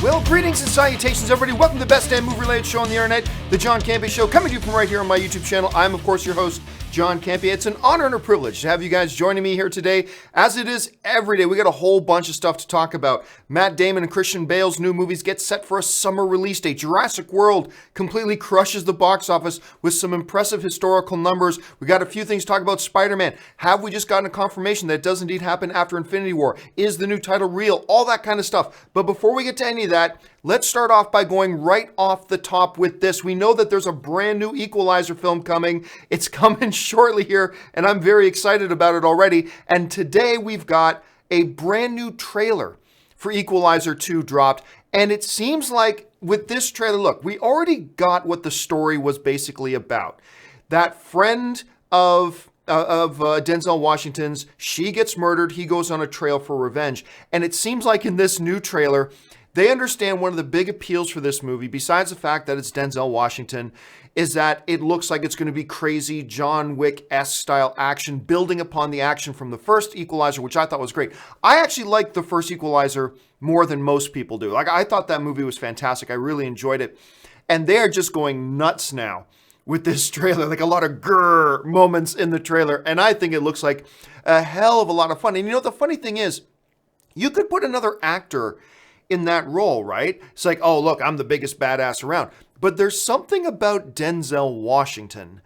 Well, greetings and salutations, everybody. Welcome to the best damn movie-related show on the internet, the John Campea Show, coming to you from right here on my YouTube channel. I'm, of course, your host, John Campea. It's an honor and a privilege to have you guys joining me here today, as it is every day. We got a whole bunch of stuff to talk about. Matt Damon and Christian Bale's new movies get set for a summer release date. Jurassic World completely crushes the box office with some impressive historical numbers. We got a few things to talk about. Spider-Man. Have we just gotten a confirmation that it does indeed happen after Infinity War? Is the new title real? All that kind of stuff. But before we get to any of that, let's start off by going right off the top with this. We know that there's a brand new Equalizer film coming. It's coming shortly here, and I'm very excited about it already. And today we've got a brand new trailer for Equalizer 2 dropped. And it seems like with this trailer, look, we already got what the story was basically about. That friend of Denzel Washington's, she gets murdered. He goes on a trail for revenge. And it seems like in this new trailer, they understand one of the big appeals for this movie, besides the fact that it's Denzel Washington, is that it looks like it's going to be crazy John Wick-esque style action, building upon the action from the first Equalizer, which I thought was great. I actually liked the first Equalizer more than most people do. Like, I thought that movie was fantastic. I really enjoyed it. And they're just going nuts now with this trailer, like a lot of grrr moments in the trailer. And I think it looks like a hell of a lot of fun. And you know, the funny thing is, you could put another actor in that role, right? It's like, oh, look, I'm the biggest badass around. But there's something about Denzel Washington,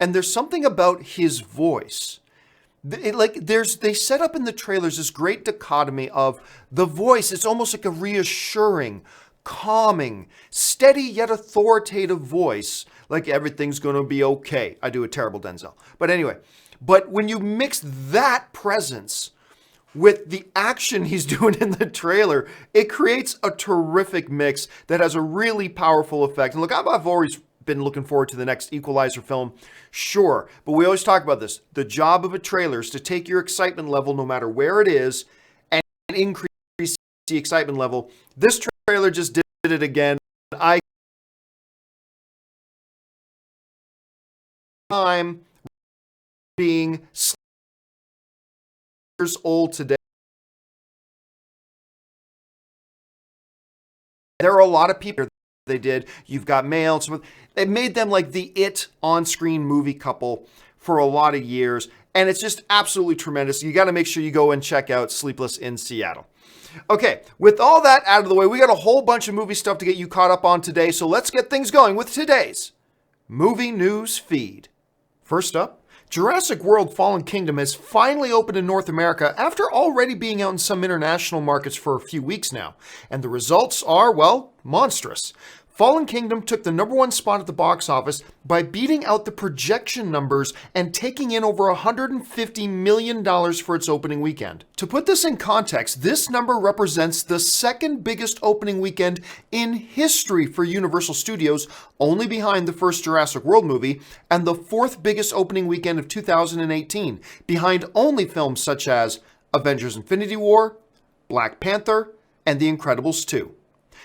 and there's something about his voice. They set up in the trailers this great dichotomy of the voice. It's almost like a reassuring, calming, steady yet authoritative voice, like everything's going to be okay. I do a terrible Denzel. But anyway, but when you mix that presence with the action he's doing in the trailer, it creates a terrific mix that has a really powerful effect. And look, I've always been looking forward to the next Equalizer film, sure. But we always talk about this. The job of a trailer is to take your excitement level, no matter where it is, and increase the excitement level. This trailer just did it again. I'm being years old today. There are a lot of people they did. You've got male. It made them like the it on-screen movie couple for a lot of years. And it's just absolutely tremendous. You got to make sure you go and check out Sleepless in Seattle. Okay, with all that out of the way, we got a whole bunch of movie stuff to get you caught up on today. So let's get things going with today's movie news feed. First up, Jurassic World Fallen Kingdom has finally opened in North America after already being out in some international markets for a few weeks now. And the results are, well, monstrous. Fallen Kingdom took the #1 spot at the box office by beating out the projection numbers and taking in over $150 million for its opening weekend. To put this in context, this number represents the second biggest opening weekend in history for Universal Studios, only behind the first Jurassic World movie, and the fourth biggest opening weekend of 2018, behind only films such as Avengers Infinity War, Black Panther, and The Incredibles 2.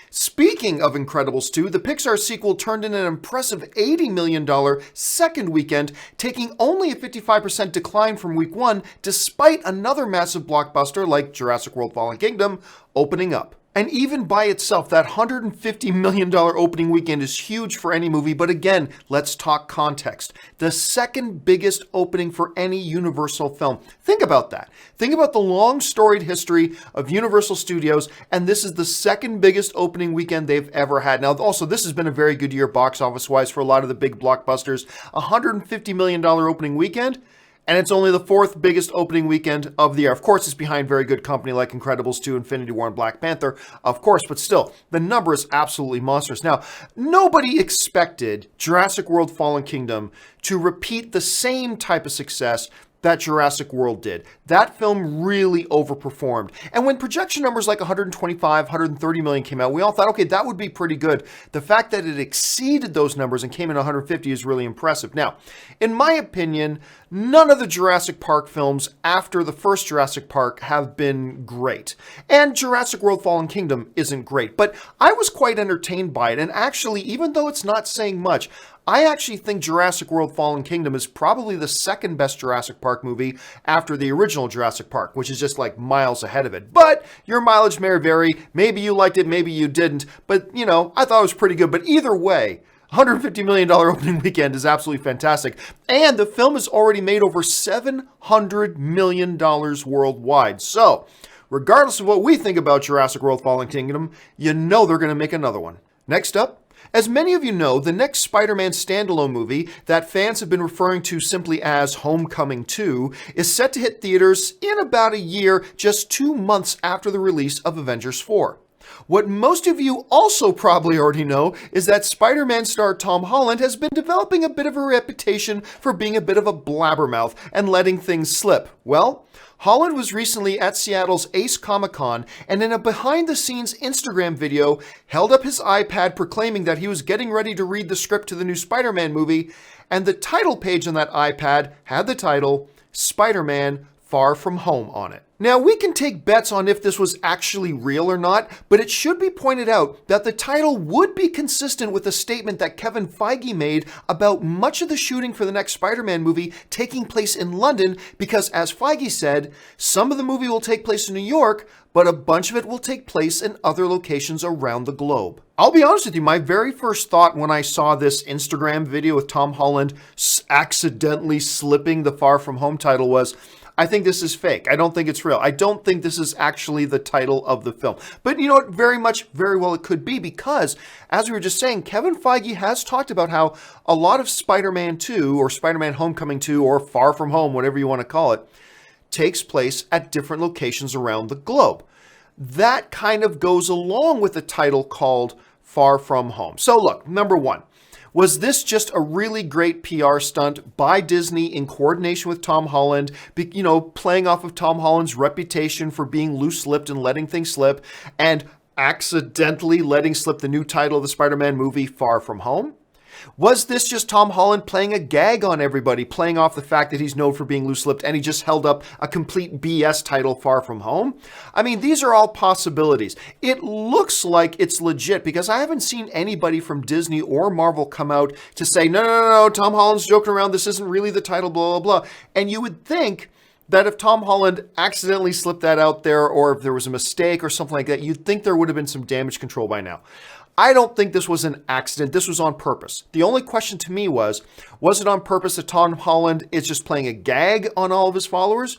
Speaking of Incredibles 2, the Pixar sequel turned in an impressive $80 million second weekend, taking only a 55% decline from week 1, despite another massive blockbuster like Jurassic World Fallen Kingdom opening up. And even by itself, that $150 million opening weekend is huge for any movie, but again, let's talk context. The second biggest opening for any Universal film. Think about that. Think about the long storied history of Universal Studios, and this is the second biggest opening weekend they've ever had. Now, also, this has been a very good year box office-wise for a lot of the big blockbusters. $150 million opening weekend, and it's only the fourth biggest opening weekend of the year. Of course, it's behind very good company like Incredibles 2, Infinity War, and Black Panther, of course, but still, the number is absolutely monstrous. Now, nobody expected Jurassic World Fallen Kingdom to repeat the same type of success that Jurassic World did. That film really overperformed. And when projection numbers like 125, 130 million came out, we all thought, okay, that would be pretty good. The fact that it exceeded those numbers and came in 150 is really impressive. Now, in my opinion, none of the Jurassic Park films after the first Jurassic Park have been great. And Jurassic World Fallen Kingdom isn't great, but I was quite entertained by it. And actually, even though it's not saying much, I actually think Jurassic World Fallen Kingdom is probably the second best Jurassic Park movie after the original Jurassic Park, which is just like miles ahead of it. But your mileage may vary. Maybe you liked it, maybe you didn't. But, you know, I thought it was pretty good. But either way, $150 million opening weekend is absolutely fantastic. And the film has already made over $700 million worldwide. So, regardless of what we think about Jurassic World Fallen Kingdom, you know they're going to make another one. Next up, as many of you know, the next Spider-Man standalone movie that fans have been referring to simply as Homecoming 2 is set to hit theaters in about a year, just 2 months after the release of Avengers 4. What most of you also probably already know is that Spider-Man star Tom Holland has been developing a bit of a reputation for being a bit of a blabbermouth and letting things slip. Well, Holland was recently at Seattle's Ace Comic-Con and in a behind-the-scenes Instagram video held up his iPad proclaiming that he was getting ready to read the script to the new Spider-Man movie, and the title page on that iPad had the title Spider-Man Far From Home on it. Now, we can take bets on if this was actually real or not, but it should be pointed out that the title would be consistent with a statement that Kevin Feige made about much of the shooting for the next Spider-Man movie taking place in London, because as Feige said, some of the movie will take place in New York, but a bunch of it will take place in other locations around the globe. I'll be honest with you, my very first thought when I saw this Instagram video with Tom Holland accidentally slipping the Far From Home title was, I think this is fake. I don't think it's real. I don't think this is actually the title of the film. But you know what? Very well it could be, because as we were just saying, Kevin Feige has talked about how a lot of Spider-Man 2 or Spider-Man Homecoming 2 or Far From Home, whatever you want to call it, takes place at different locations around the globe. That kind of goes along with the title called Far From Home. So look, number one, was this just a really great PR stunt by Disney in coordination with Tom Holland, you know, playing off of Tom Holland's reputation for being loose-lipped and letting things slip, and accidentally letting slip the new title of the Spider-Man movie, Far From Home? Was this just Tom Holland playing a gag on everybody, playing off the fact that he's known for being loose-lipped and he just held up a complete BS title, Far From Home? I mean, these are all possibilities. It looks like it's legit because I haven't seen anybody from Disney or Marvel come out to say, no, Tom Holland's joking around, this isn't really the title, blah, blah, blah. And you would think that if Tom Holland accidentally slipped that out there, or if there was a mistake or something like that, you'd think there would have been some damage control by now. I don't think this was an accident. This was on purpose. The only question to me was it on purpose that Tom Holland is just playing a gag on all of his followers?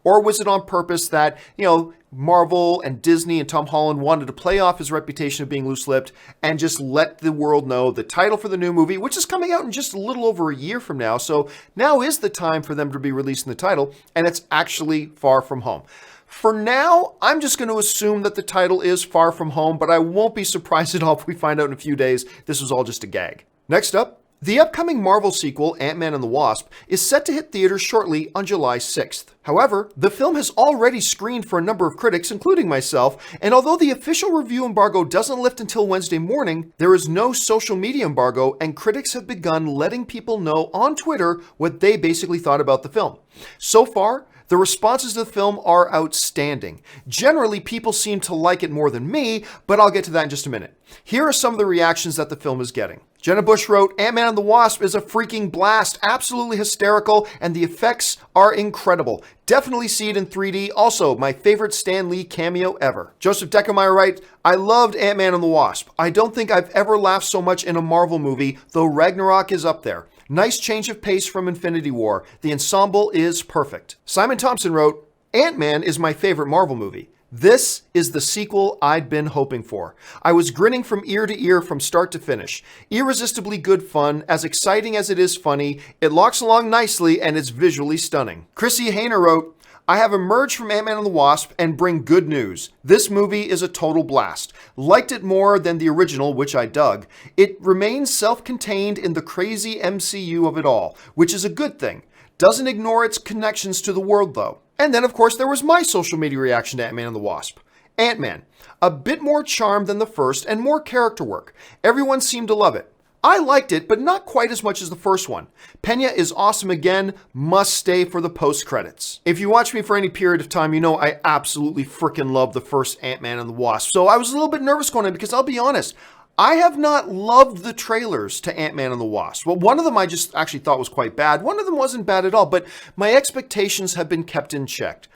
Or was it on purpose that, you know, Marvel and Disney and Tom Holland wanted to play off his reputation of being loose-lipped and just let the world know the title for the new movie, which is coming out in just a little over a year from now. So now is the time for them to be releasing the title, and it's actually Far From Home. For now, I'm just going to assume that the title is Far From Home, but I won't be surprised at all if we find out in a few days this was all just a gag. Next up, the upcoming Marvel sequel, Ant-Man and the Wasp, is set to hit theaters shortly on July 6th. However, the film has already screened for a number of critics, including myself, and although the official review embargo doesn't lift until Wednesday morning, there is no social media embargo, and critics have begun letting people know on Twitter what they basically thought about the film. So far, the responses to the film are outstanding. Generally, people seem to like it more than me, but I'll get to that in just a minute. Here are some of the reactions that the film is getting. Jenna Bush wrote, Ant-Man and the Wasp is a freaking blast, absolutely hysterical, and the effects are incredible. Definitely see it in 3D. Also, my favorite Stan Lee cameo ever. Joseph Deckermeyer writes, I loved Ant-Man and the Wasp. I don't think I've ever laughed so much in a Marvel movie, though Ragnarok is up there. Nice change of pace from Infinity War. The ensemble is perfect. Simon Thompson wrote, Ant-Man is my favorite Marvel movie. This is the sequel I'd been hoping for. I was grinning from ear to ear from start to finish. Irresistibly good fun, as exciting as it is funny, it locks along nicely and it's visually stunning. Chrissy Hayner wrote, I have emerged from Ant-Man and the Wasp and bring good news. This movie is a total blast. Liked it more than the original, which I dug. It remains self-contained in the crazy MCU of it all, which is a good thing. Doesn't ignore its connections to the world, though. And then, of course, there was my social media reaction to Ant-Man and the Wasp. Ant-Man, a bit more charm than the first and more character work. Everyone seemed to love it. I liked it, but not quite as much as the first one. Pena is awesome again, must stay for the post-credits. If you watch me for any period of time, you know I absolutely freaking love the first Ant-Man and the Wasp. So I was a little bit nervous going in because I'll be honest, I have not loved the trailers to Ant-Man and the Wasp. Well, one of them I just actually thought was quite bad. One of them wasn't bad at all, but my expectations have been kept in check.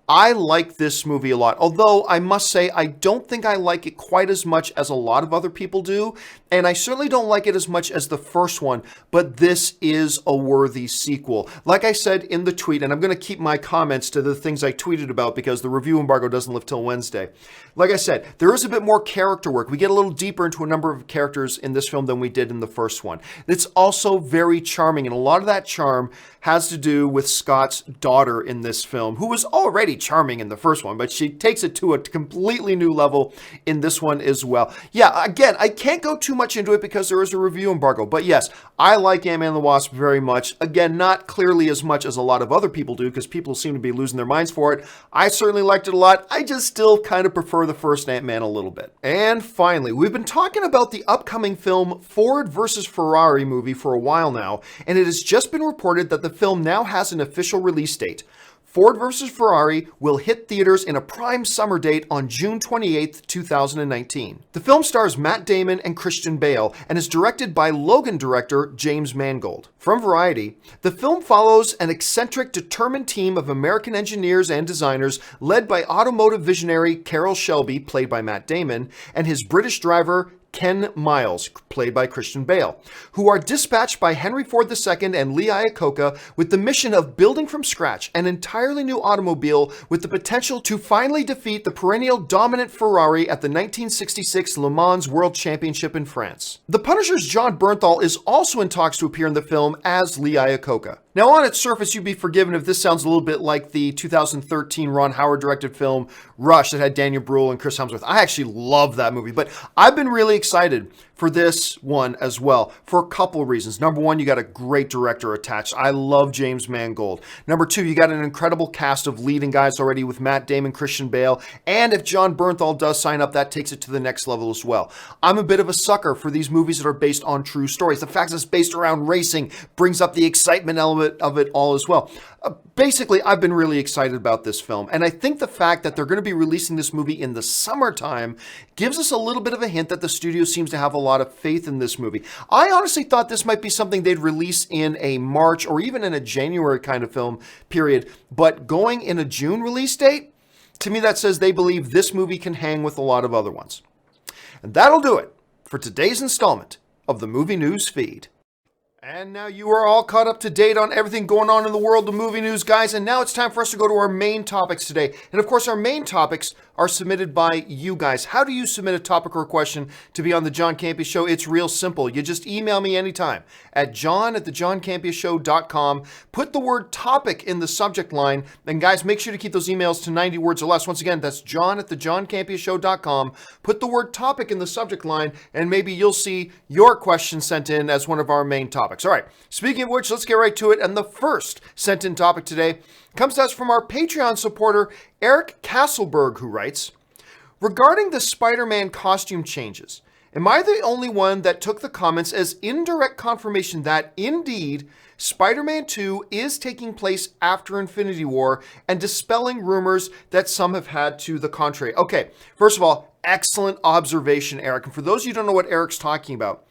I like this movie a lot, although I must say I don't think I like it quite as much as a lot of other people do, and I certainly don't like it as much as the first one, but this is a worthy sequel. Like I said in the tweet, and I'm going to keep my comments to the things I tweeted about because the review embargo doesn't lift till Wednesday. Like I said, there is a bit more character work. We get a little deeper into a number of characters in this film than we did in the first one. It's also very charming, and a lot of that charm has to do with Scott's daughter in this film, who was already charming in the first one, but she takes it to a completely new level in this one as well. Yeah, again, I can't go too much into it because there is a review embargo, but yes, I like Ant-Man and the Wasp very much. Again, not clearly as much as a lot of other people do because people seem to be losing their minds for it. I certainly liked it a lot. I just still kind of prefer the first Ant-Man a little bit. And finally, we've been talking about the upcoming film Ford versus Ferrari movie for a while now, and it has just been reported that the film now has an official release date. Ford vs. Ferrari will hit theaters in a prime summer date on June 28, 2019. The film stars Matt Damon and Christian Bale and is directed by Logan director James Mangold. From Variety, the film follows an eccentric, determined team of American engineers and designers led by automotive visionary Carroll Shelby, played by Matt Damon, and his British driver Ken Miles, played by Christian Bale, who are dispatched by Henry Ford II and Lee Iacocca with the mission of building from scratch an entirely new automobile with the potential to finally defeat the perennial dominant Ferrari at the 1966 Le Mans World Championship in France. The Punisher's John Bernthal is also in talks to appear in the film as Lee Iacocca. Now, on its surface, you'd be forgiven if this sounds a little bit like the 2013 Ron Howard directed film Rush that had Daniel Bruhl and Chris Hemsworth. I actually love that movie, but I've been really excited for this one as well for a couple of reasons. Number one, you got a great director attached. I love James Mangold. Number two, you got an incredible cast of leading guys already with Matt Damon, Christian Bale, and if John Bernthal does sign up, that takes it to the next level as well. I'm a bit of a sucker for these movies that are based on true stories. The fact that it's based around racing brings up the excitement element of it all as well. Basically, I've been really excited about this film, and I think the fact that they're going to be releasing this movie in the summertime gives us a little bit of a hint that the studio seems to have a lot of faith in this movie. I honestly thought this might be something they'd release in a March or even in a January kind of film period, but going in a June release date, to me that says they believe this movie can hang with a lot of other ones. And that'll do it for today's installment of the Movie News Feed. And now you are all caught up to date on everything going on in the world of movie news, guys. And now it's time for us to go to our main topics today. And of course, our main topics are submitted by you guys. How do you submit a topic or a question to be on the John Campea Show? It's real simple. You just email me anytime at john@thejohncampeashow.com. Put the word topic in the subject line. And guys, make sure to keep those emails to 90 words or less. Once again, that's john@thejohncampeashow.com. Put the word topic in the subject line, and maybe you'll see your question sent in as one of our main topics. All right, speaking of which, let's get right to it. And the first sent in topic today comes to us from our Patreon supporter, Eric Castleberg, who writes, regarding the Spider-Man costume changes, am I the only one that took the comments as indirect confirmation that, indeed, Spider-Man 2 is taking place after Infinity War and dispelling rumors that some have had to the contrary? Okay, first of all, excellent observation, Eric. And for those of you who don't know what Eric's talking about,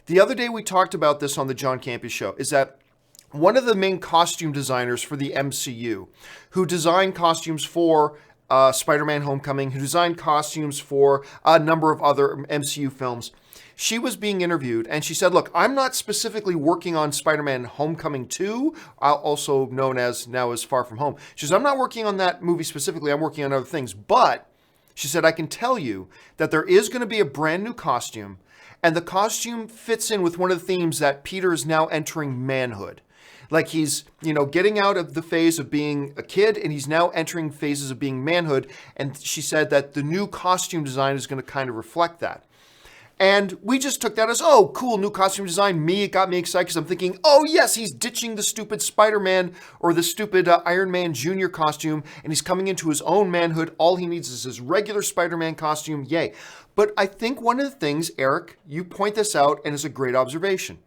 the other day we talked about this on the John Campea Show, is that one of the main costume designers for the MCU, who designed costumes for Spider-Man Homecoming, who designed costumes for a number of other MCU films, she was being interviewed and she said, look, I'm not specifically working on Spider-Man Homecoming 2, also known as now as Far From Home. She says, I'm not working on that movie specifically, I'm working on other things. But she said, I can tell you that there is going to be a brand new costume, and the costume fits in with one of the themes that Peter is now entering manhood. Like he's, getting out of the phase of being a kid and he's now entering phases of being manhood. And she said that the new costume design is going to kind of reflect that. And we just took that as, oh, cool, new costume design. It got me excited because I'm thinking, oh yes, he's ditching the stupid Spider-Man or the stupid Iron Man Jr. costume and he's coming into his own manhood. All he needs is his regular Spider-Man costume. Yay. But I think one of the things, Eric, you point this out and it's a great observation.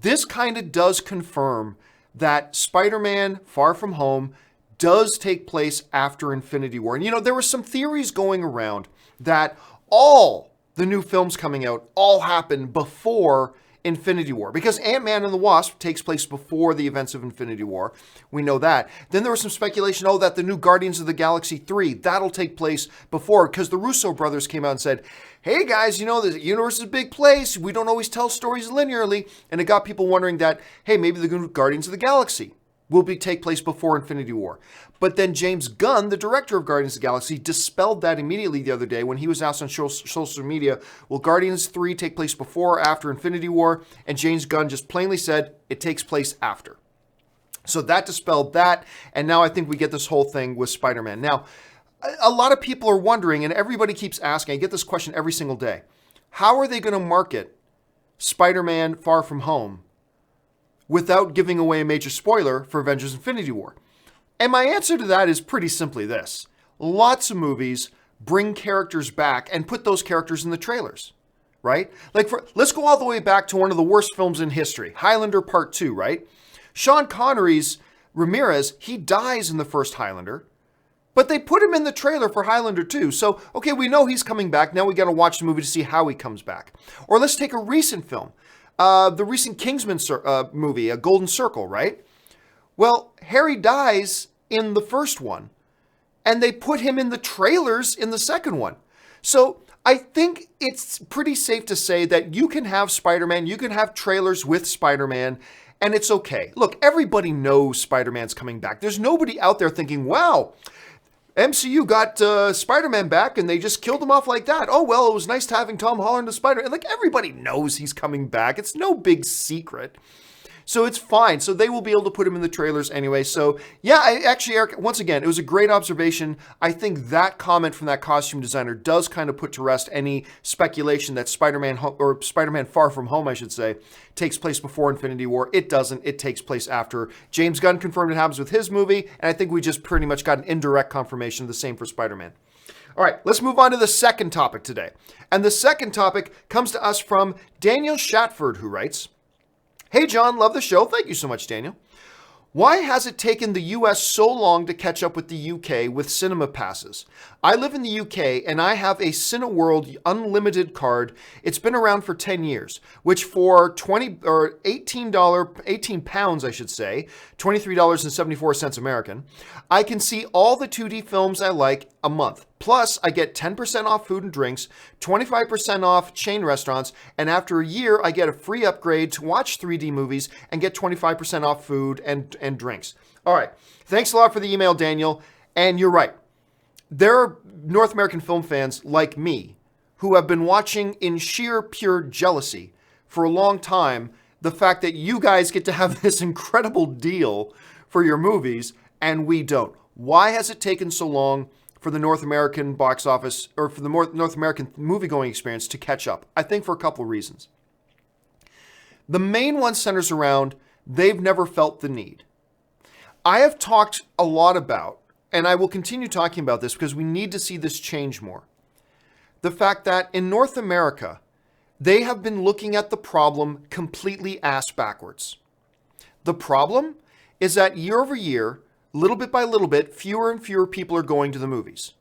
This kind of does confirm that Spider-Man Far From Home does take place after Infinity War. And there were some theories going around that all the new films coming out all happen before Infinity War, because Ant-Man and the Wasp takes place before the events of Infinity War. We know that. Then there was some speculation, that the new Guardians of the Galaxy 3, that'll take place before, because the Russo brothers came out and said, hey guys, the universe is a big place. We don't always tell stories linearly. And it got people wondering that, hey, maybe the new Guardians of the Galaxy will take place before Infinity War. But then James Gunn, the director of Guardians of the Galaxy, dispelled that immediately the other day when he was asked on social media, will Guardians 3 take place before or after Infinity War? And James Gunn just plainly said, it takes place after. So that dispelled that, and now I think we get this whole thing with Spider-Man. Now, a lot of people are wondering, and everybody keeps asking, I get this question every single day, how are they going to market Spider-Man Far From Home without giving away a major spoiler for Avengers Infinity War? And my answer to that is pretty simply this. Lots of movies bring characters back and put those characters in the trailers, right? Let's go all the way back to one of the worst films in history, Highlander Part 2, right? Sean Connery's Ramirez, he dies in the first Highlander, but they put him in the trailer for Highlander 2. So, okay, we know he's coming back. Now we got to watch the movie to see how he comes back. Or let's take a recent film. The recent Kingsman movie, A Golden Circle, right? Well, Harry dies in the first one, and they put him in the trailers in the second one. So I think it's pretty safe to say that you can have Spider-Man, you can have trailers with Spider-Man, and it's okay. Look, everybody knows Spider-Man's coming back. There's nobody out there thinking, wow, MCU got Spider-Man back and they just killed him off like that. Oh, well, it was nice having Tom Holland as Spider-Man. Like, everybody knows he's coming back. It's no big secret. So it's fine. So they will be able to put him in the trailers anyway. So yeah, Eric, once again, it was a great observation. I think that comment from that costume designer does kind of put to rest any speculation that Spider-Man Far From Home, I should say, takes place before Infinity War. It doesn't. It takes place after. James Gunn confirmed it happens with his movie, and I think we just pretty much got an indirect confirmation of the same for Spider-Man. All right, let's move on to the second topic today. And the second topic comes to us from Daniel Shatford, who writes, hey, John, love the show. Thank you so much, Daniel. Why has it taken the US so long to catch up with the UK with cinema passes? I live in the UK and I have a Cineworld Unlimited card. It's been around for 10 years, which for £18, I should say, $23.74 American, I can see all the 2D films I like a month. Plus, I get 10% off food and drinks, 25% off chain restaurants, and after a year, I get a free upgrade to watch 3D movies and get 25% off food and drinks. All right. Thanks a lot for the email, Daniel. And you're right. There are North American film fans like me who have been watching in sheer pure jealousy for a long time the fact that you guys get to have this incredible deal for your movies and we don't. Why has it taken so long for the North American box office or for the North American movie-going experience to catch up? I think for a couple of reasons. The main one centers around they've never felt the need. I have talked a lot about, and I will continue talking about this because we need to see this change more, the fact that in North America, they have been looking at the problem completely ass backwards. The problem is that year over year, little bit by little bit, fewer and fewer people are going to the movies.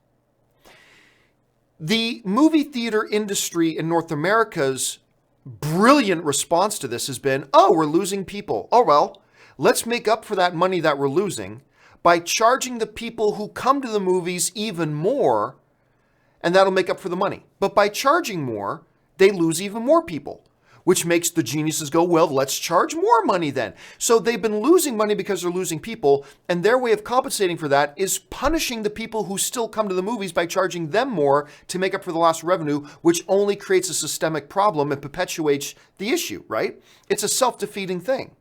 The movie theater industry in North America's brilliant response to this has been, oh, we're losing people. Oh, well, let's make up for that money that we're losing by charging the people who come to the movies even more, and that'll make up for the money. But by charging more, they lose even more people, which makes the geniuses go, well, let's charge more money then. So they've been losing money because they're losing people, and their way of compensating for that is punishing the people who still come to the movies by charging them more to make up for the lost revenue, which only creates a systemic problem and perpetuates the issue, right? It's a self-defeating thing.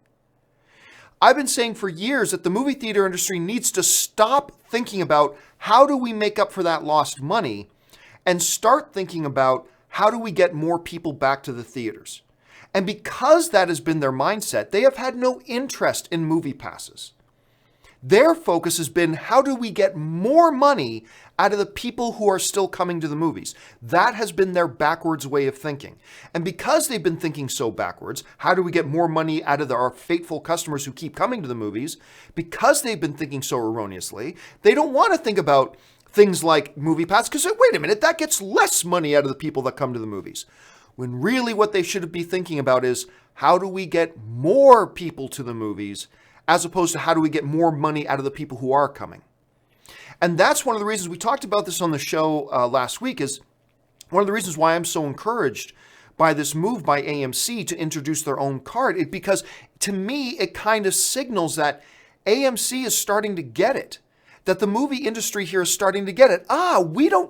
I've been saying for years that the movie theater industry needs to stop thinking about how do we make up for that lost money and start thinking about how do we get more people back to the theaters. And because that has been their mindset, they have had no interest in movie passes. Their focus has been how do we get more money out of the people who are still coming to the movies. That has been their backwards way of thinking. And because they've been thinking so backwards, how do we get more money out of our faithful customers who keep coming to the movies? Because they've been thinking so erroneously, they don't want to think about things like movie pass, because wait a minute, that gets less money out of the people that come to the movies. When really what they should be thinking about is, how do we get more people to the movies, as opposed to how do we get more money out of the people who are coming? And that's one of the reasons we talked about this on the show last week, is one of the reasons why I'm so encouraged by this move by AMC to introduce their own card, because to me, it kind of signals that AMC is starting to get it, that the movie industry here is starting to get it.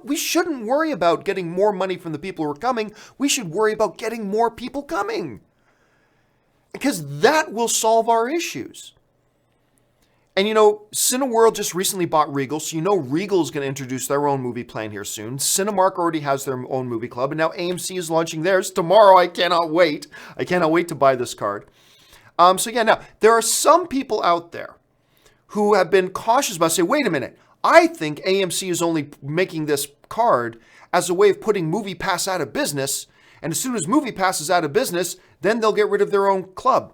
We shouldn't worry about getting more money from the people who are coming. We should worry about getting more people coming, because that will solve our issues. And Cineworld just recently bought Regal, so Regal is going to introduce their own movie plan here soon. Cinemark already has their own movie club, and now AMC is launching theirs tomorrow. I cannot wait. I cannot wait to buy this card. Now there are some people out there who have been cautious about saying, wait a minute, I think AMC is only making this card as a way of putting MoviePass out of business, and as soon as MoviePass is out of business, then they'll get rid of their own club.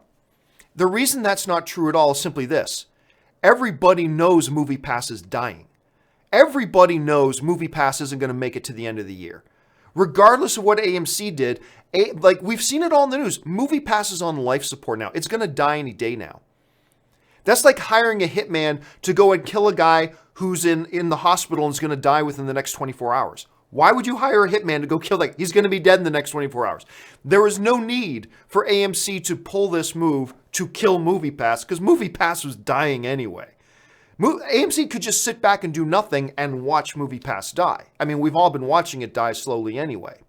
The reason that's not true at all is simply this. Everybody knows MoviePass is dying. Everybody knows MoviePass isn't going to make it to the end of the year. Regardless of what AMC did, like we've seen it all in the news, MoviePass is on life support now. It's going to die any day now. That's like hiring a hitman to go and kill a guy who's in the hospital and is going to die within the next 24 hours. Why would you hire a hitman to go kill that? He's going to be dead in the next 24 hours. There is no need for AMC to pull this move to kill MoviePass, because MoviePass was dying anyway. AMC could just sit back and do nothing and watch MoviePass die. I mean, we've all been watching it die slowly anyway.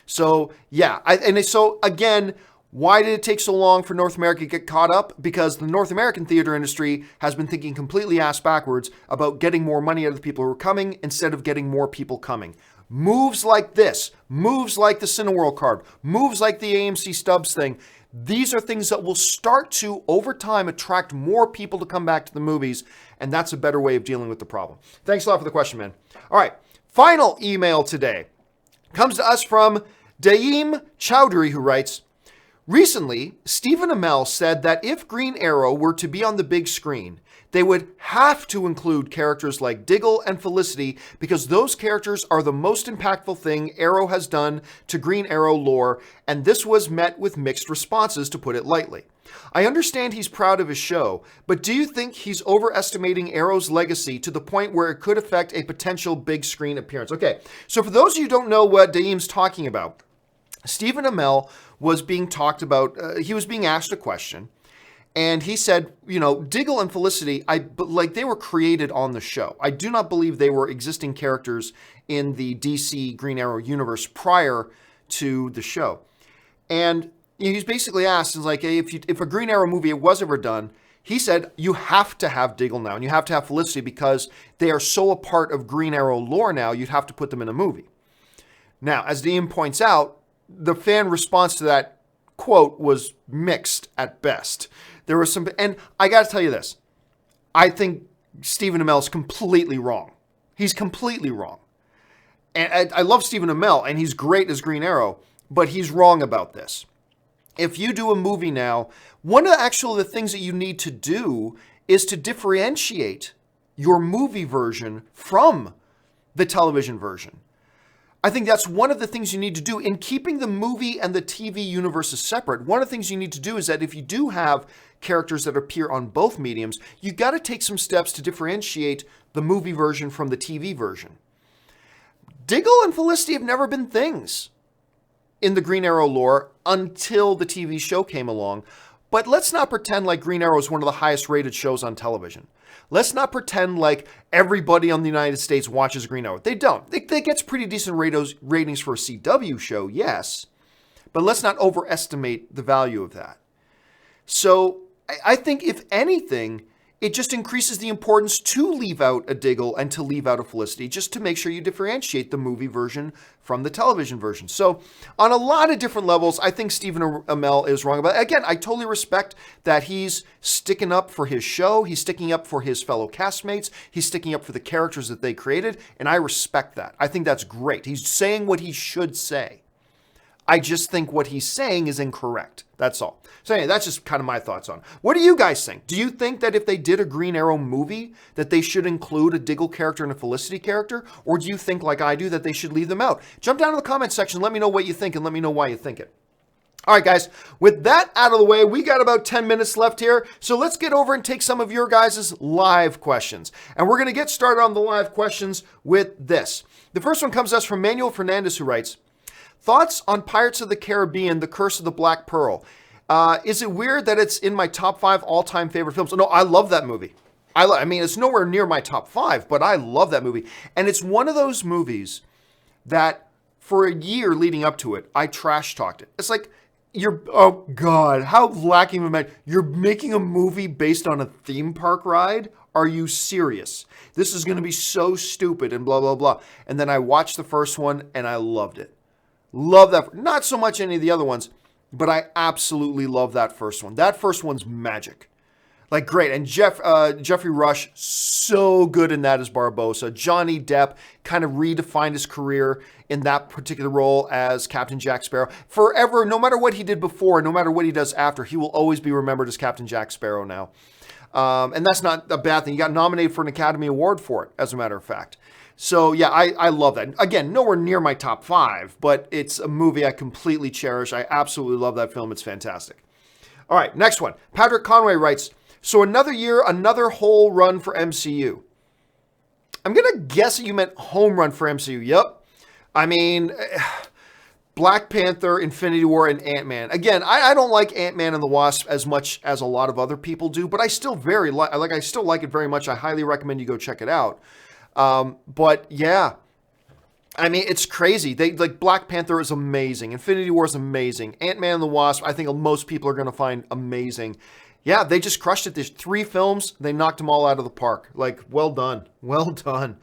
So, yeah. So, again, why did it take so long for North America to get caught up? Because the North American theater industry has been thinking completely ass backwards about getting more money out of the people who are coming instead of getting more people coming. Moves like this, moves like the Cineworld card, moves like the AMC Stubs thing, these are things that will start to, over time, attract more people to come back to the movies, and that's a better way of dealing with the problem. Thanks a lot for the question, man. All right, final email today comes to us from Daem Choudhury, who writes, recently, Stephen Amell said that if Green Arrow were to be on the big screen, they would have to include characters like Diggle and Felicity, because those characters are the most impactful thing Arrow has done to Green Arrow lore, and this was met with mixed responses, to put it lightly. I understand he's proud of his show, but do you think he's overestimating Arrow's legacy to the point where it could affect a potential big screen appearance? Okay, so for those of you who don't know what Daem's talking about, Stephen Amell was being talked about, he was being asked a question, and he said, Diggle and Felicity, they were created on the show. I do not believe they were existing characters in the DC Green Arrow universe prior to the show. And he's basically asked, hey, if a Green Arrow movie was ever done, he said, you have to have Diggle now, and you have to have Felicity, because they are so a part of Green Arrow lore now, you'd have to put them in a movie. Now, as Daem points out, the fan response to that quote was mixed at best. There was some, and I got to tell you this. I think Stephen Amell is completely wrong. He's completely wrong. And I love Stephen Amell, and he's great as Green Arrow, but he's wrong about this. If you do a movie now, one of the things that you need to do is to differentiate your movie version from the television version. I think that's one of the things you need to do in keeping the movie and the TV universes separate. One of the things you need to do is that if you do have characters that appear on both mediums, you got to take some steps to differentiate the movie version from the TV version. Diggle and Felicity have never been things in the Green Arrow lore until the TV show came along. But let's not pretend like Green Arrow is one of the highest rated shows on television. Let's not pretend like everybody on the United States watches Green Arrow. They don't. They gets pretty decent ratings for a CW show, yes. But let's not overestimate the value of that. So I think, if anything, it just increases the importance to leave out a Diggle and to leave out a Felicity, just to make sure you differentiate the movie version from the television version. So on a lot of different levels, I think Stephen Amell is wrong about it. Again, I totally respect that he's sticking up for his show. He's sticking up for his fellow castmates. He's sticking up for the characters that they created. And I respect that. I think that's great. He's saying what he should say. I just think what he's saying is incorrect. That's all. So anyway, that's just kind of my thoughts on it. What do you guys think? Do you think that if they did a Green Arrow movie, that they should include a Diggle character and a Felicity character? Or do you think, like I do, that they should leave them out? Jump down in the comment section. Let me know what you think and let me know why you think it. All right, guys, with that out of the way, we got about 10 minutes left here. So let's get over and take some of your guys' live questions. And we're going to get started on the live questions with this. The first one comes to us from Manuel Fernandez, who writes, thoughts on Pirates of the Caribbean, The Curse of the Black Pearl. Is it weird that it's in my top 5 all-time favorite films? No, I love that movie. I mean, it's nowhere near my top 5, but I love that movie. And it's one of those movies that for a year leading up to it, I trash talked it. It's like, oh God, how lacking of a you're making a movie based on a theme park ride? Are you serious? This is going to be so stupid and blah, blah, blah. And then I watched the first one and I loved it. Love that. Not so much any of the other ones, but I absolutely love that first one. That first one's magic. Like, great. And Jeffrey Rush, so good in that as Barbossa. Johnny Depp kind of redefined his career in that particular role as Captain Jack Sparrow. Forever, no matter what he did before, no matter what he does after, he will always be remembered as Captain Jack Sparrow now. And that's not a bad thing. He got nominated for an Academy Award for it, as a matter of fact. So, yeah, I love that. Again, nowhere near my top 5, but it's a movie I completely cherish. I absolutely love that film. It's fantastic. All right, next one. Patrick Conway writes, so another year, another whole run for MCU. I'm going to guess that you meant home run for MCU. Yep. I mean, Black Panther, Infinity War, and Ant-Man. Again, I don't like Ant-Man and the Wasp as much as a lot of other people do, but I still I still like it very much. I highly recommend you go check it out. But yeah, I mean, it's crazy. Black Panther is amazing. Infinity War is amazing. Ant-Man and the Wasp, I think most people are going to find amazing. Yeah, they just crushed it. There's 3 films. They knocked them all out of the park. Like, well done. Well done.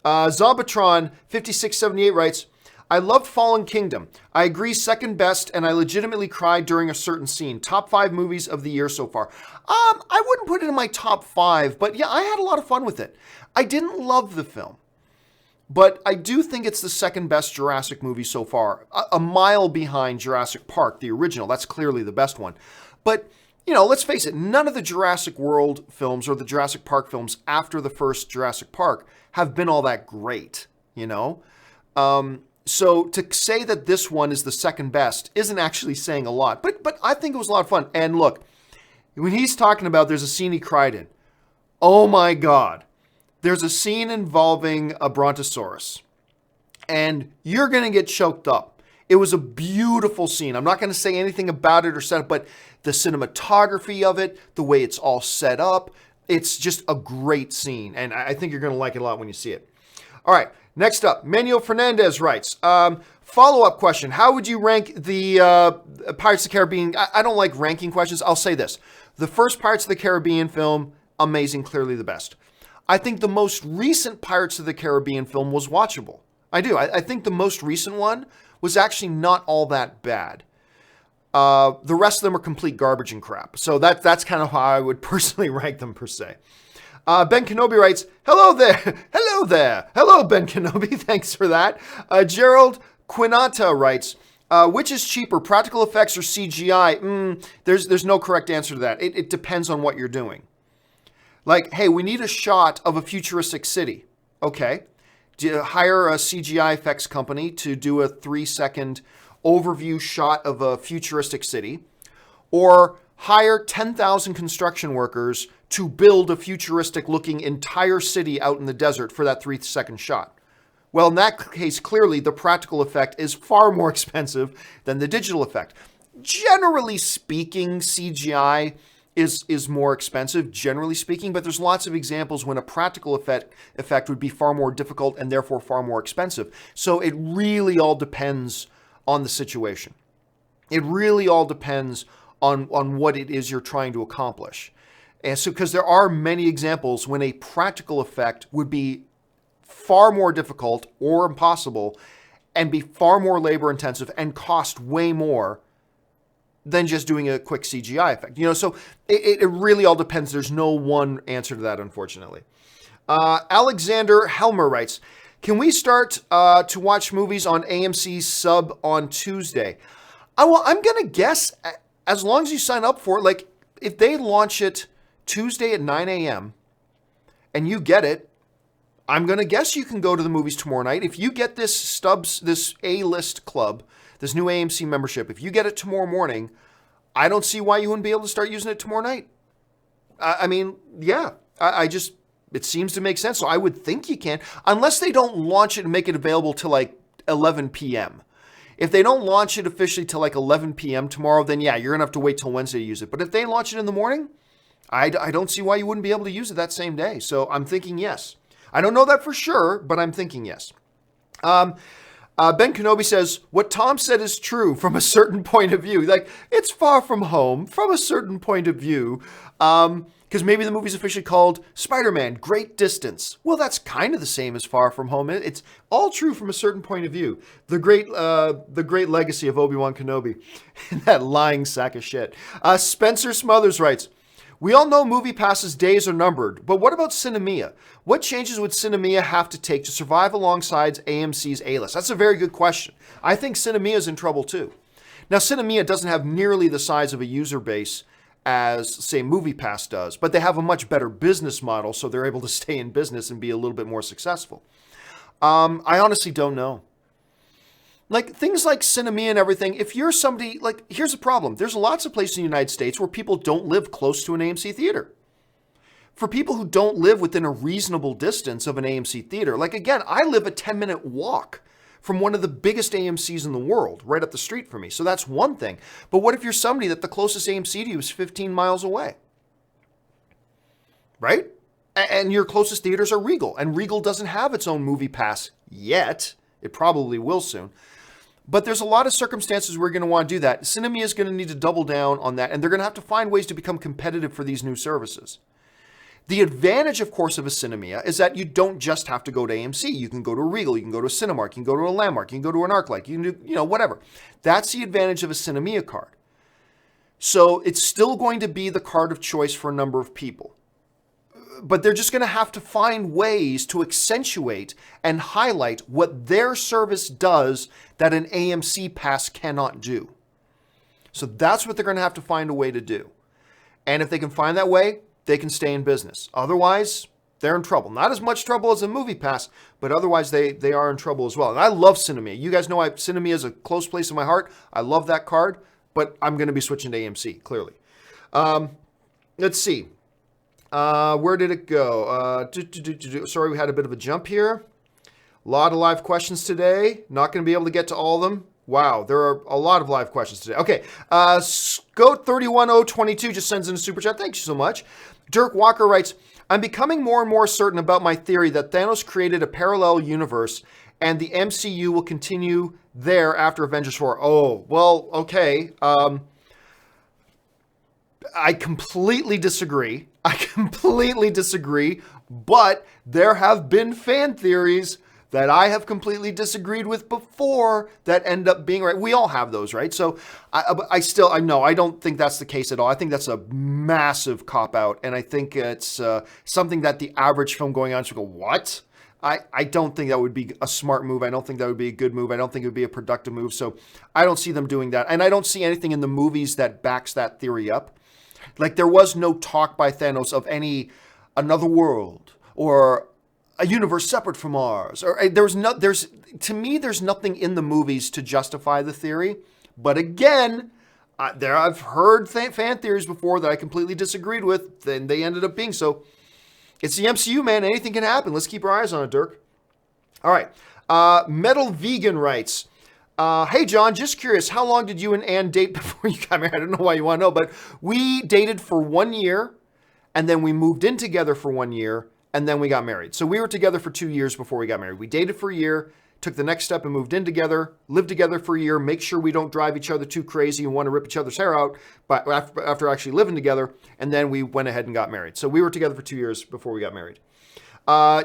Zombatron 5678 writes, I loved Fallen Kingdom. I agree, second best, and I legitimately cried during a certain scene. Top 5 movies of the year so far. I wouldn't put it in my top 5, but yeah, I had a lot of fun with it. I didn't love the film, but I do think it's the second best Jurassic movie so far. A mile behind Jurassic Park, the original. That's clearly the best one. But, you know, let's face it, none of the Jurassic World films or the Jurassic Park films after the first Jurassic Park have been all that great, you know? So to say that this one is the second best isn't actually saying a lot, but I think it was a lot of fun. And look, when he's talking about there's a scene he cried in, oh my God, there's a scene involving a brontosaurus and you're going to get choked up. It was a beautiful scene. I'm not going to say anything about it or set up, but the cinematography of it, the way it's all set up, it's just a great scene. And I think you're going to like it a lot when you see it. All right. Next up, Manuel Fernandez writes, follow-up question. How would you rank the Pirates of the Caribbean? I don't like ranking questions. I'll say this. The first Pirates of the Caribbean film, amazing, clearly the best. I think the most recent Pirates of the Caribbean film was watchable. I do. I think the most recent one was actually not all that bad. The rest of them are complete garbage and crap. So that's kind of how I would personally rank them per se. Ben Kenobi writes, hello there. Hello there. Hello, Ben Kenobi. Thanks for that. Gerald Quinata writes, which is cheaper, practical effects or CGI? There's no correct answer to that. It depends on what you're doing. Like, hey, we need a shot of a futuristic city. Okay. Do you hire a CGI effects company to do a 3-second overview shot of a futuristic city, or hire 10,000 construction workers to build a futuristic looking entire city out in the desert for that 3-second shot? Well, in that case, clearly the practical effect is far more expensive than the digital effect. Generally speaking, CGI is more expensive, generally speaking, but there's lots of examples when a practical effect would be far more difficult and therefore far more expensive. So it really all depends on the situation. It really all depends on what it is you're trying to accomplish. And so, because there are many examples when a practical effect would be far more difficult or impossible and be far more labor intensive and cost way more than just doing a quick CGI effect. You know, so it really all depends. There's no one answer to that, unfortunately. Alexander Helmer writes, Can we start to watch movies on AMC's sub on Tuesday? I'm going to guess, as long as you sign up for it, like if they launch it Tuesday at 9 a.m. and you get it, I'm going to guess you can go to the movies tomorrow night. If you get this A-list club, this new AMC membership, if you get it tomorrow morning, I don't see why you wouldn't be able to start using it tomorrow night. I mean, yeah, it seems to make sense. So I would think you can, unless they don't launch it and make it available till like 11 p.m. If they don't launch it officially till like 11 p.m. tomorrow, then yeah, you're going to have to wait till Wednesday to use it. But if they launch it in the morning, I don't see why you wouldn't be able to use it that same day. So I'm thinking yes. I don't know that for sure, but I'm thinking yes. Ben Kenobi says, what Tom said is true from a certain point of view. Like, it's far from home from a certain point of view. Because maybe the movie's officially called Spider-Man, Great Distance. Well, that's kind of the same as Far From Home. It's all true from a certain point of view. The great legacy of Obi-Wan Kenobi. That lying sack of shit. Spencer Smothers writes, we all know MoviePass's days are numbered, but what about Cinemia? What changes would Cinemia have to take to survive alongside AMC's A-list? That's a very good question. I think Cinemia's in trouble too. Now, Cinemia doesn't have nearly the size of a user base as, say, MoviePass does, but they have a much better business model, so they're able to stay in business and be a little bit more successful. I honestly don't know. Like, things like Cinemia and everything, if you're somebody, like, here's the problem. There's lots of places in the United States where people don't live close to an AMC theater. For people who don't live within a reasonable distance of an AMC theater, like, again, I live a 10-minute walk from one of the biggest AMCs in the world, right up the street from me. So that's one thing. But what if you're somebody that the closest AMC to you is 15 miles away? Right? And your closest theaters are Regal. And Regal doesn't have its own MoviePass yet. It probably will soon. But there's a lot of circumstances where you're going to want to do that. Cinemia is going to need to double down on that. And they're going to have to find ways to become competitive for these new services. The advantage, of course, of a Cinemia is that you don't just have to go to AMC. You can go to a Regal, you can go to a Cinemark, you can go to a Landmark, you can go to an ArcLight, you can do, whatever. That's the advantage of a Cinemia card. So it's still going to be the card of choice for a number of people. But they're just going to have to find ways to accentuate and highlight what their service does that an AMC pass cannot do. So that's what they're going to have to find a way to do. And if they can find that way, they can stay in business. Otherwise, they're in trouble. Not as much trouble as a MoviePass, but otherwise they are in trouble as well. And I love Cinemia. You guys know Cinemia is a close place in my heart. I love that card, but I'm going to be switching to AMC, clearly. Let's see. Where did it go? Sorry, we had a bit of a jump here. A lot of live questions today. Not going to be able to get to all of them. Wow, there are a lot of live questions today. Okay, Scout31022 just sends in a super chat. Thank you so much. Dirk Walker writes, I'm becoming more and more certain about my theory that Thanos created a parallel universe and the MCU will continue there after Avengers 4. Oh, well, okay. I completely disagree. But there have been fan theories that I have completely disagreed with before that end up being right. We all have those, right? So I don't think that's the case at all. I think that's a massive cop-out, and I think it's something that the average film going on should go, what? I don't think that would be a smart move. I don't think that would be a good move. I don't think it would be a productive move. So I don't see them doing that. And I don't see anything in the movies that backs that theory up. Like, there was no talk by Thanos of another world or a universe separate from ours. Or to me, there's nothing in the movies to justify the theory. But again, I've heard fan theories before that I completely disagreed with, then they ended up being. So it's the MCU, man. Anything can happen. Let's keep our eyes on it, Dirk. All right. Metal Vegan writes, hey, John, just curious, how long did you and Ann date before you got married? I don't know why you want to know, but we dated for 1 year, and then we moved in together for 1 year, and then we got married. So we were together for 2 years before we got married. We dated for a year, took the next step and moved in together, lived together for a year, make sure we don't drive each other too crazy and want to rip each other's hair out, but after actually living together, and then we went ahead and got married. So we were together for 2 years before we got married.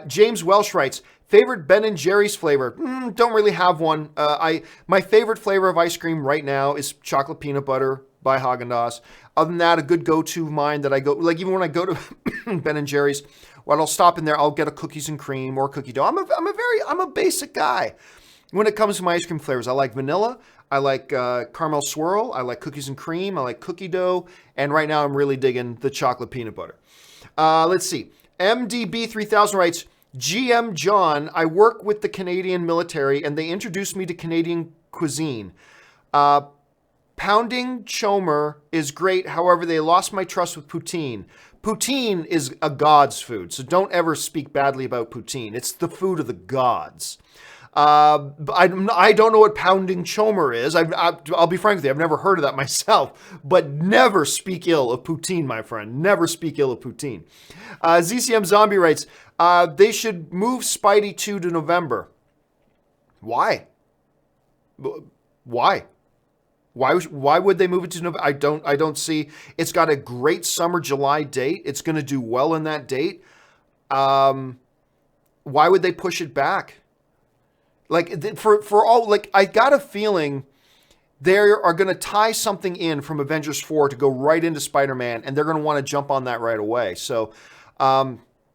James Welsh writes, favorite Ben & Jerry's flavor? Don't really have one. My favorite flavor of ice cream right now is chocolate peanut butter. by Haagen-Dazs. Other than that, a good go-to of mine that I go, like even when I go to Ben and Jerry's, well, I'll stop in there, I'll get a cookies and cream or cookie dough. I'm a basic guy. When it comes to my ice cream flavors, I like vanilla, I like caramel swirl, I like cookies and cream, I like cookie dough, and right now I'm really digging the chocolate peanut butter. Let's see. MDB 3000 writes, GM John, I work with the Canadian military and they introduced me to Canadian cuisine. Pounding chomer is great. However, they lost my trust with poutine. Poutine is a god's food, so don't ever speak badly about poutine. It's the food of the gods. I don't know what pounding chomer is. I'll be frank with you, I've never heard of that myself, but never speak ill of poutine, my friend. Never speak ill of poutine. ZCM Zombie writes, they should move Spidey 2 to November. Why? Why? Why would they move it to November? I don't see. It's got a great summer July date. It's going to do well in that date. Why would they push it back? Like for all, like I got a feeling they are going to tie something in from Avengers 4 to go right into Spider-Man, and they're going to want to jump on that right away. So,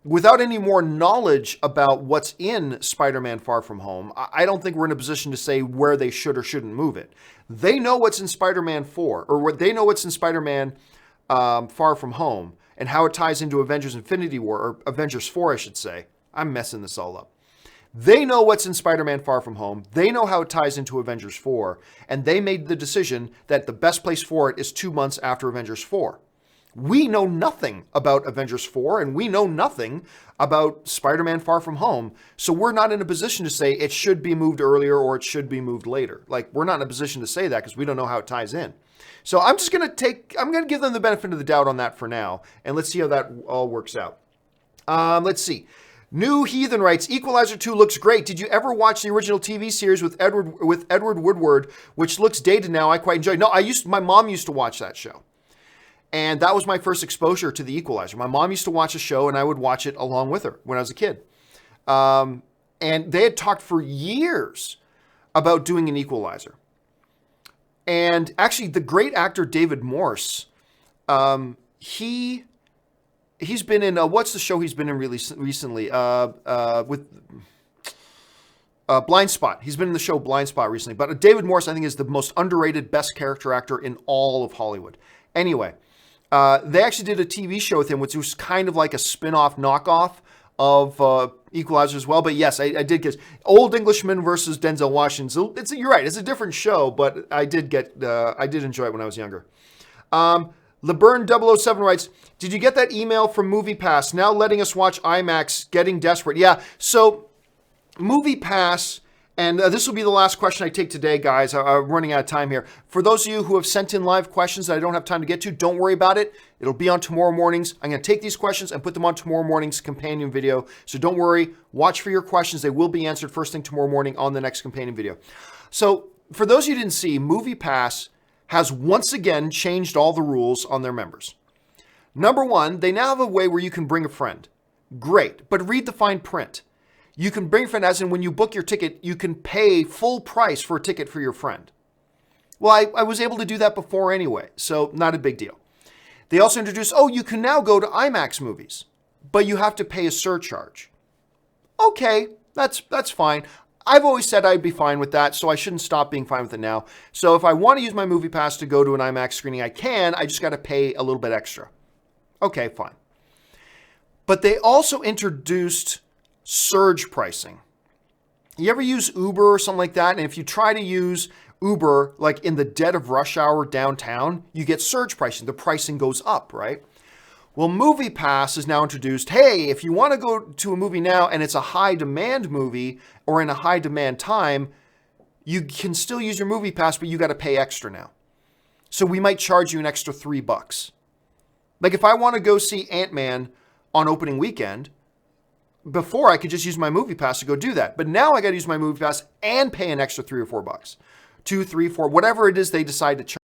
without any more knowledge about what's in Spider-Man Far From Home, I don't think we're in a position to say where they should or shouldn't move it. They know what's in Spider-Man 4, or they know what's in Spider-Man Far From Home, and how it ties into Avengers Infinity War, or Avengers 4, I should say. I'm messing this all up. They know what's in Spider-Man Far From Home. They know how it ties into Avengers 4, and they made the decision that the best place for it is 2 months after Avengers 4. We know nothing about Avengers 4, and we know nothing about Spider-Man Far From Home, so we're not in a position to say it should be moved earlier or it should be moved later. Like, we're not in a position to say that because we don't know how it ties in. So I'm going to give them the benefit of the doubt on that for now, and let's see how that all works out. Let's see. New Heathen writes, Equalizer 2 looks great. Did you ever watch the original TV series with Edward Woodward, which looks dated now? I quite enjoyed. No, my mom used to watch that show. And that was my first exposure to the Equalizer. My mom used to watch a show, and I would watch it along with her when I was a kid. And they had talked for years about doing an Equalizer. And actually, the great actor David Morse, he's been in, what's the show he's been in recently? With Blind Spot. He's been in the show Blind Spot recently. But David Morse, I think, is the most underrated, best character actor in all of Hollywood. Anyway, they actually did a TV show with him, which was kind of like a spin-off knockoff of Equalizer as well. But yes, I did get Old Englishman versus Denzel Washington. So you're right, it's a different show, but I did enjoy it when I was younger. LeBurn007 writes, did you get that email from MoviePass now letting us watch IMAX, getting desperate? Yeah, so MoviePass, and this will be the last question I take today, guys. I'm running out of time here. For those of you who have sent in live questions that I don't have time to get to, don't worry about it. It'll be on tomorrow morning's. I'm going to take these questions and put them on tomorrow morning's companion video. So don't worry. Watch for your questions. They will be answered first thing tomorrow morning on the next companion video. So for those who didn't see, MoviePass has once again changed all the rules on their members. Number one, they now have a way where you can bring a friend. Great, but read the fine print. You can bring a friend, as in when you book your ticket, you can pay full price for a ticket for your friend. Well, I was able to do that before anyway, so not a big deal. They also introduced, you can now go to IMAX movies, but you have to pay a surcharge. Okay, that's fine. I've always said I'd be fine with that, so I shouldn't stop being fine with it now. So if I want to use my MoviePass to go to an IMAX screening, I can. I just got to pay a little bit extra. Okay, fine. But they also introduced surge pricing. You ever use Uber or something like that? And if you try to use Uber, like in the dead of rush hour downtown, you get surge pricing. The pricing goes up, right? Well, MoviePass is now introduced, hey, if you want to go to a movie now and it's a high demand movie or in a high demand time, you can still use your MoviePass, but you got to pay extra now. So we might charge you an extra $3. Like if I want to go see Ant-Man on opening weekend, before I could just use my MoviePass to go do that. But now I got to use my MoviePass and pay an extra $3 or $4. $2, $3, $4, whatever it is they decide to charge.